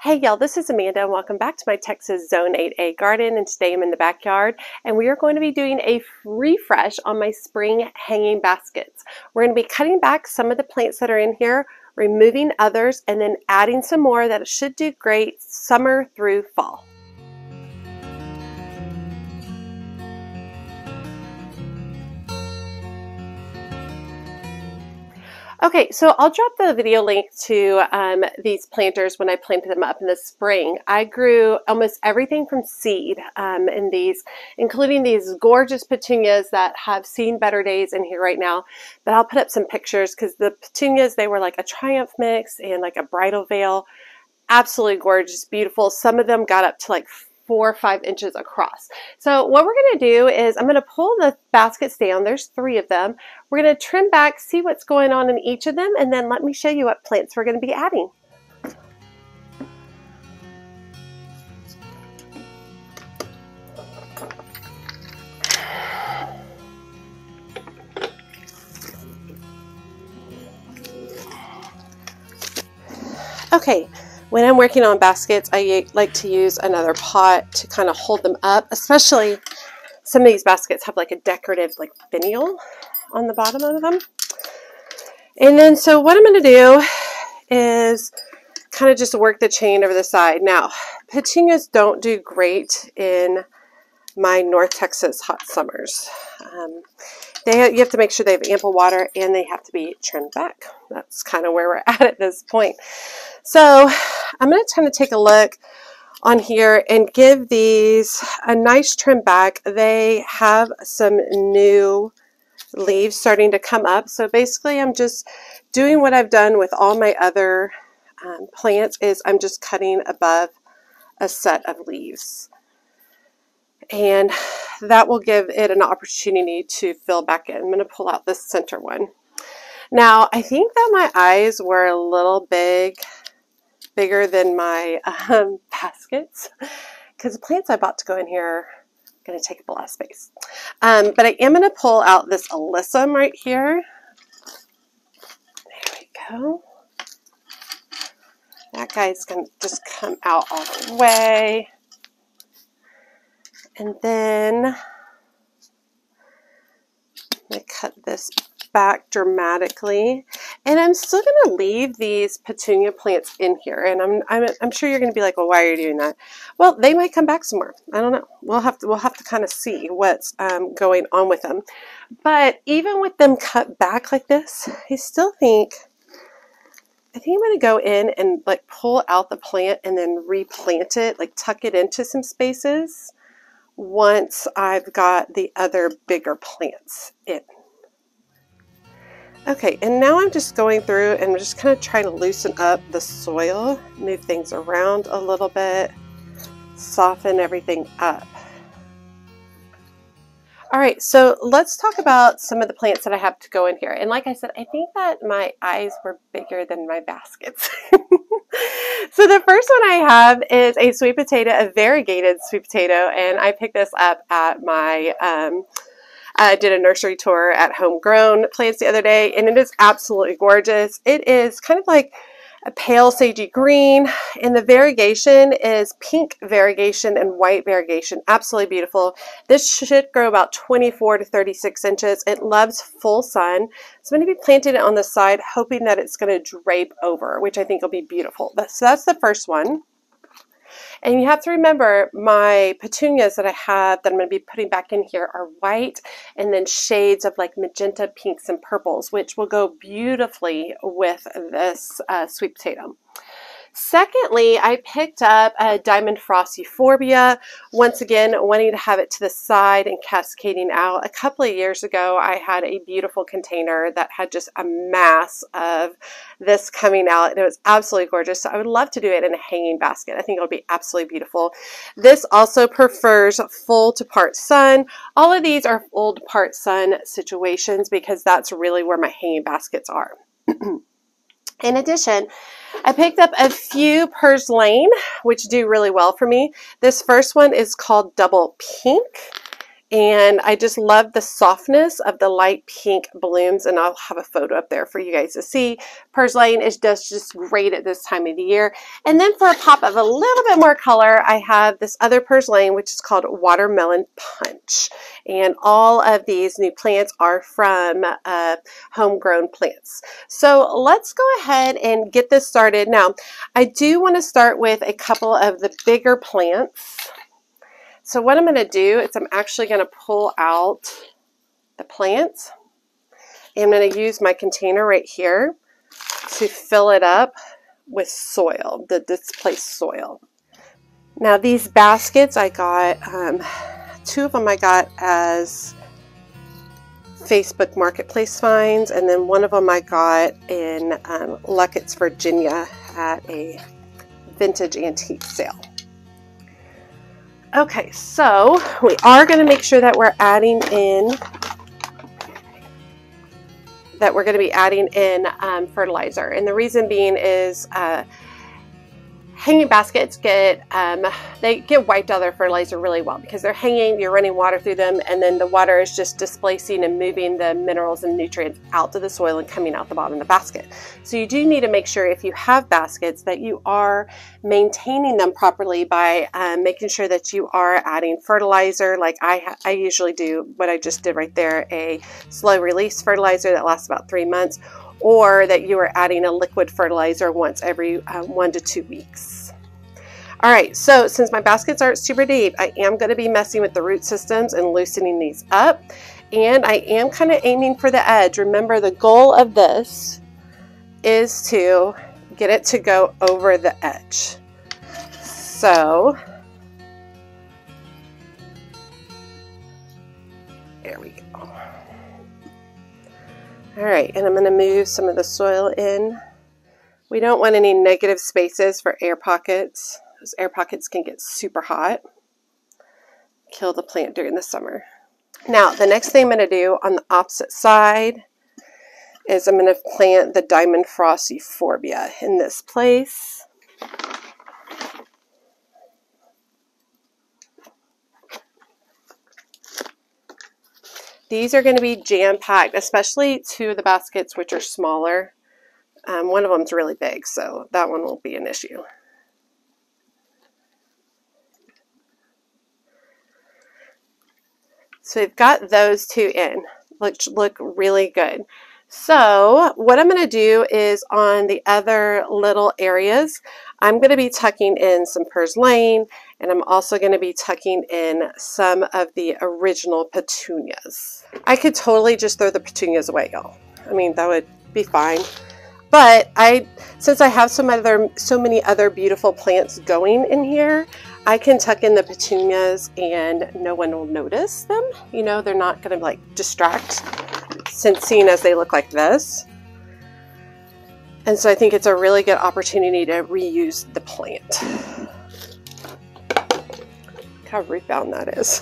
Hey y'all, this is Amanda and welcome back to my Texas Zone 8A garden, and today I'm in the backyard and we are going to be doing a refresh on my spring hanging baskets. We're going to be cutting back some of the plants that are in here, removing others, and then adding some more that should do great summer through fall. Okay, so I'll drop the video link to these planters when I planted them up in the spring. I grew almost everything from seed in these, including these gorgeous petunias that have seen better days in here right now. But I'll put up some pictures because the petunias, they were like a Triumph mix and like a bridal veil. Absolutely gorgeous, beautiful. Some of them got up to like 4 or 5 inches across. So what we're going to do is I'm going to pull the baskets down. There's 3 of them. We're going to trim back, see what's going on in each of them, and then let me show you what plants we're going to be adding. Okay. When I'm working on baskets, I like to use another pot to kind of hold them up, especially some of these baskets have like a decorative like finial on the bottom of them. And then so what I'm going to do is kind of just work the chain over the side. Now, petunias don't do great in my North Texas hot summers. You have to make sure they have ample water and they have to be trimmed back. That's kind of where we're at this point. So I'm going to kind of take a look on here and give these a nice trim back. They have some new leaves starting to come up. So basically I'm just doing what I've done with all my other plants, is I'm just cutting above a set of leaves. And that will give it an opportunity to fill back in. I'm going to pull out this center one. Now, I think that my eyes were a little bigger than my baskets, because the plants I bought to go in here are going to take up a lot of space. But I am going to pull out this alyssum right here. There we go. That guy's going to just come out all the way. And then I cut this back dramatically, and I'm still going to leave these petunia plants in here. And I'm sure you're going to be like, well, why are you doing that? Well, they might come back some more. I don't know. We'll have to kind of see what's going on with them. But even with them cut back like this, I still think I'm going to go in and like pull out the plant and then replant it, like tuck it into some spaces once I've got the other bigger plants in. Okay, and now I'm just going through and just kind of trying to loosen up the soil, move things around a little bit, soften everything up. All right, so let's talk about some of the plants that I have to go in here. And like I said, I think that my eyes were bigger than my baskets. So the first one I have is a sweet potato, a variegated sweet potato, and I picked this up at my I did a nursery tour at Homegrown Plants the other day, and it is absolutely gorgeous. It is kind of like a pale sagey green, and the variegation is pink variegation and white variegation. Absolutely beautiful. This should grow about 24 to 36 inches. It loves full sun. So I'm going to be planting it on the side, hoping that it's going to drape over, which I think will be beautiful. So that's the first one. And you have to remember, my petunias that I have that I'm going to be putting back in here are white and then shades of like magenta, pinks, and purples, which will go beautifully with this sweet potato. Secondly, I picked up a Diamond Frost Euphorbia, once again wanting to have it to the side and cascading out. A couple of years ago, I had a beautiful container that had just a mass of this coming out, and it was absolutely gorgeous. So I would love to do it in a hanging basket. I think it'll be absolutely beautiful. This also prefers full to part sun. All of these are full to part sun situations because that's really where my hanging baskets are. In addition, I picked up a few PURSLANE, which do really well for me. This first one is called Double Pink, And I just love the softness of the light pink blooms, and I'll have a photo up there for you guys to see. PURSLANE is just great at this time of the year. And then for a pop of a little bit more color, I have this other PURSLANE, which is called Watermelon Punch. And all of these new plants are from homegrown plants. So let's go ahead and get this started. Now, I do want to start with a couple of the bigger plants. So what I'm going to do is I'm actually going to pull out the plants. I'm going to use my container right here to fill it up with soil, the displaced soil. Now these baskets I got, 2 of them I got as Facebook Marketplace finds, and then 1 of them I got in Luckett's, Virginia at a vintage antique sale. Okay, so we are going to make sure that we're adding in, fertilizer. And the reason being is hanging baskets get wiped out of their fertilizer really well because they're hanging, you're running water through them, and then the water is just displacing and moving the minerals and nutrients out to the soil and coming out the bottom of the basket. So you do need to make sure if you have baskets that you are maintaining them properly by making sure that you are adding fertilizer. Like I usually do what I just did right there, a slow release fertilizer that lasts about 3 months, or that you are adding a liquid fertilizer once every 1 to 2 weeks. All right, so since my baskets aren't super deep, I am going to be messing with the root systems and loosening these up. And I am kind of aiming for the edge. Remember, the goal of this is to get it to go over the edge. So there we go. All right, and I'm going to move some of the soil in. We don't want any negative spaces for air pockets. Those air pockets can get super hot, kill the plant during the summer. Now, the next thing I'm going to do on the opposite side is I'm going to plant the Diamond Frost Euphorbia in this place. These are going to be jam-packed, especially 2 of the baskets, which are smaller. One of them is really big, so that one won't be an issue. So we've got those 2 in, which look really good. So what I'm going to do is on the other little areas, I'm going to be tucking in some PURSLANE, and I'm also going to be tucking in some of the original petunias. I could totally just throw the petunias away, y'all. I mean, that would be fine. But since I have so many other beautiful plants going in here, I can tuck in the petunias and no one will notice them. You know, they're not going to like distract, since seeing as they look like this. And so I think it's a really good opportunity to reuse the plant. Look how root bound that is.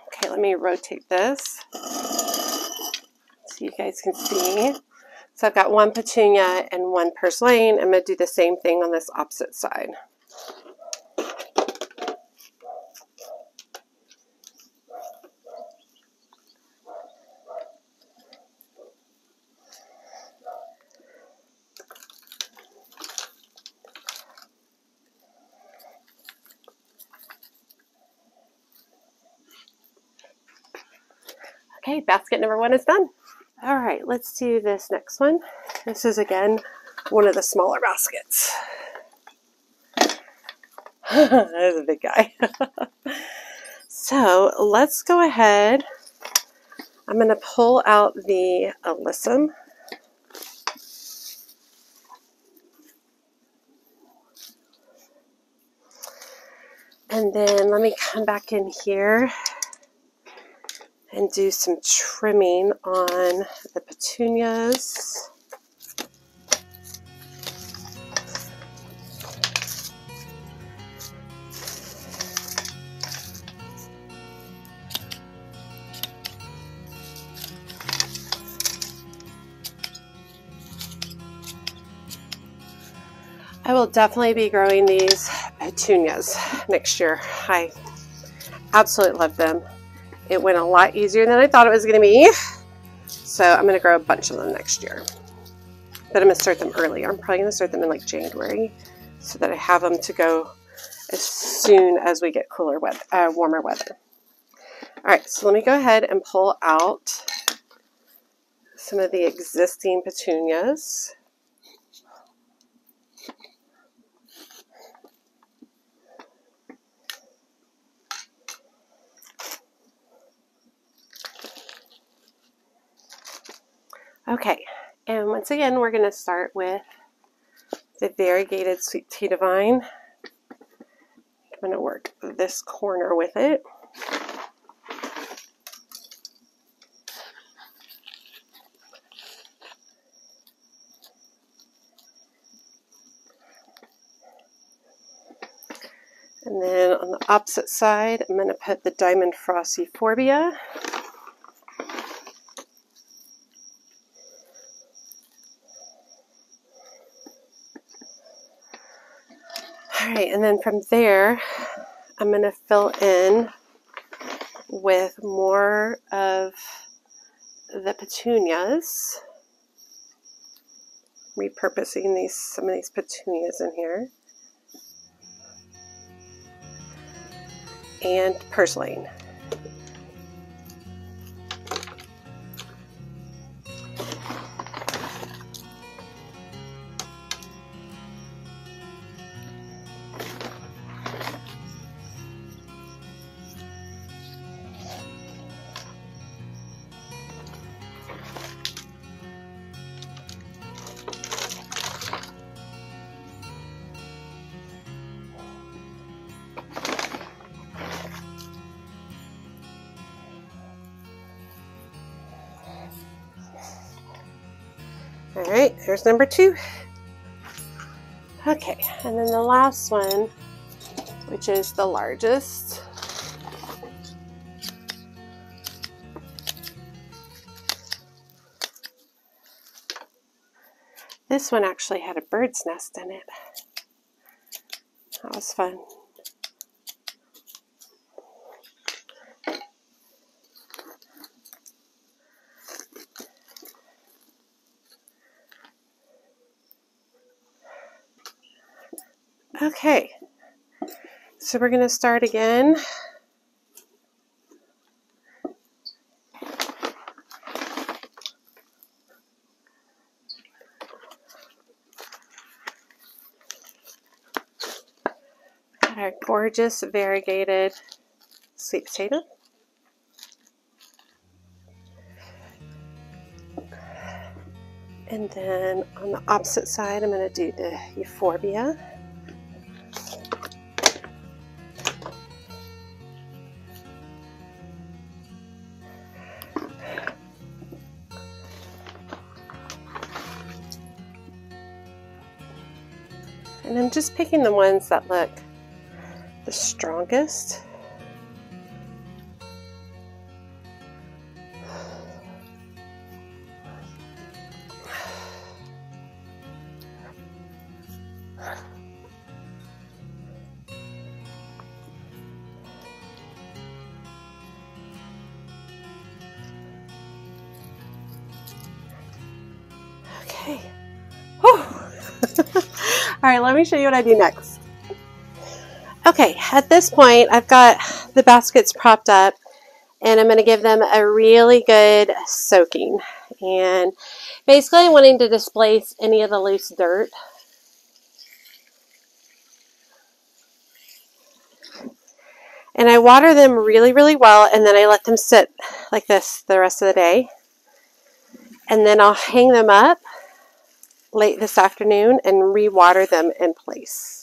Okay, let me rotate this so you guys can see. So I've got 1 petunia and 1 PURSLANE. I'm going to do the same thing on this opposite side. Okay, basket number 1 is done. All right, let's do this next one. This is, again, one of the smaller baskets. That is a big guy. So let's go ahead. I'm going to pull out the alyssum. And then let me come back in here and do some trimming on the petunias. I will definitely be growing these petunias next year. I absolutely love them. It went a lot easier than I thought it was going to be. So I'm going to grow a bunch of them next year. But I'm going to start them early. I'm probably going to start them in like January so that I have them to go as soon as we get cooler weather, warmer weather. All right, so let me go ahead and pull out some of the existing petunias. Okay, and once again, we're going to start with the variegated sweet potato vine. I'm going to work this corner with it. And then on the opposite side, I'm going to put the Diamond Frost Euphorbia. All right, and then from there, I'm going to fill in with more of the petunias. Repurposing some of these petunias in here. And PURSLANE. All right, there's number 2. Okay, and then the last one, which is the largest. This one actually had a bird's nest in it. That was fun. Okay, so we're going to start again. Got our gorgeous variegated sweet potato. And then on the opposite side, I'm going to do the Euphorbia. And I'm just picking the ones that look the strongest. Okay. All right, let me show you what I do next. Okay, at this point, I've got the baskets propped up, and I'm going to give them a really good soaking. And basically, I'm wanting to displace any of the loose dirt. And I water them really, really well, and then I let them sit like this the rest of the day. And then I'll hang them up late this afternoon and re-water them in place.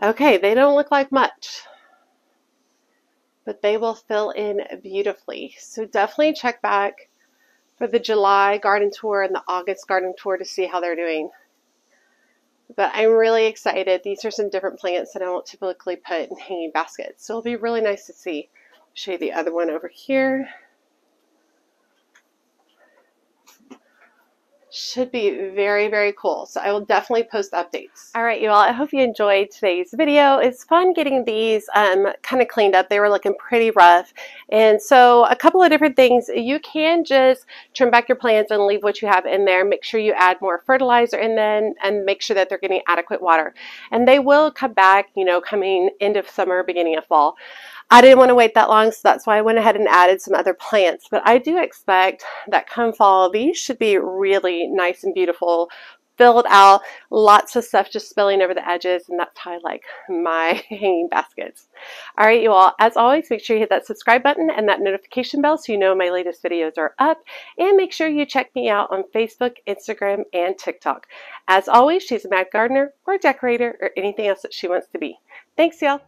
Okay, they don't look like much, but they will fill in beautifully. So definitely check back for the July garden tour and the August garden tour to see how they're doing. But I'm really excited. These are some different plants that I don't typically put in hanging baskets. So it'll be really nice to see. I'll show you the other one over here. Should be very, very cool. So I will definitely post updates. All right, you all, I hope you enjoyed today's video. It's fun getting these kind of cleaned up. They were looking pretty rough. And so a couple of different things. You can just trim back your plants and leave what you have in there. Make sure you add more fertilizer in them and make sure that they're getting adequate water. And they will come back, you know, coming end of summer, beginning of fall. I didn't want to wait that long, so that's why I went ahead and added some other plants. But I do expect that come fall, these should be really nice and beautiful, filled out, lots of stuff just spilling over the edges, and that's how I like my hanging baskets. All right, you all, as always, make sure you hit that subscribe button and that notification bell so you know my latest videos are up. And make sure you check me out on Facebook, Instagram, and TikTok. As always, she's a mad gardener or decorator or anything else that she wants to be. Thanks, y'all.